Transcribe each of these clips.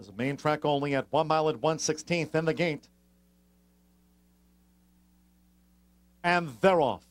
There's a main track only at 1 mile and 1/16 in the gate. And they're off.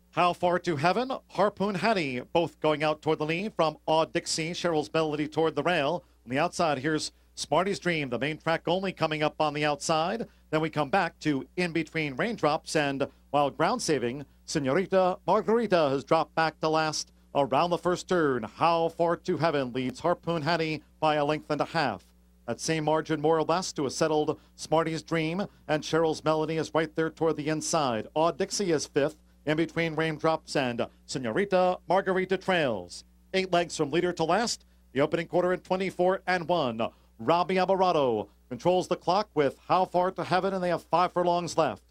How Far to Heaven, Harpoon Hattie, both going out toward the lead from Dixie, Cheryl's Melody toward the rail. On the outside, here's Smarty's Dream, the main track only coming up on the outside. Then we come back to In Between Raindrops, and while ground saving, Senorita Margarita has dropped back to last around the first turn. How Far to Heaven leads Harpoon Hattie by a length and a half. That same margin, more or less, to a settled Smarty's Dream, and Cheryl's Melody is right there toward the inside. Dixie is fifth. In Between Raindrops and Senorita Margarita trails. 8 legs from leader to last. The opening quarter in 24 and 1. Robbie Albarado controls the clock with How Far to Heaven, and they have 5 furlongs left.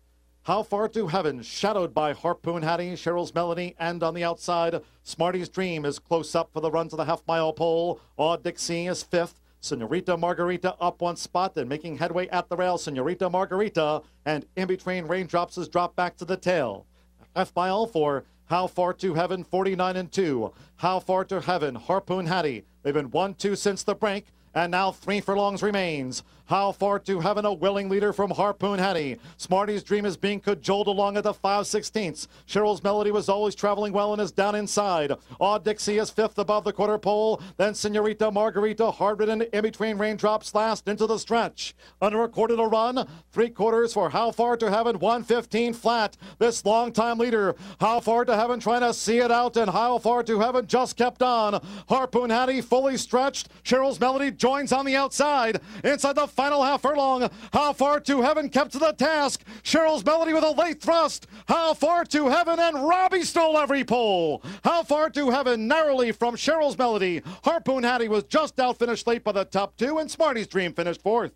How Far to Heaven, shadowed by Harpoon Hattie, Cheryl's Melody, and on the outside, Smarty's Dream is close up for the run to the half-mile pole. Dixie is fifth. Senorita Margarita up 1 spot and making headway at the rail. Senorita Margarita, and In Between Raindrops has dropped back to the tail. Half-mile for How Far to Heaven, 49 and 2. How Far to Heaven, Harpoon Hattie. They've been 1-2 since the break, and now 3 furlongs remains. How Far to Heaven, a willing leader from Harpoon Hattie. Smarty's Dream is being cajoled along at the 5/16. Cheryl's Melody was always traveling well and is down inside. Dixie is fifth above the quarter pole. Then Senorita Margarita, hard-ridden, In Between Raindrops last into the stretch. Under a quarter to run, 3/4 for How Far to Heaven, 1:15 flat. This long-time leader, How Far to Heaven, trying to see it out, and How Far to Heaven just kept on. Harpoon Hattie fully stretched. Cheryl's Melody joins on the outside. Inside the final half furlong, How Far to Heaven kept to the task. Cheryl's Melody with a late thrust. How Far to Heaven, and Robbie stole every pole. How Far to Heaven narrowly from Cheryl's Melody. Harpoon Hattie was just out finished late by the top 2, and Smarty's Dream finished 4th.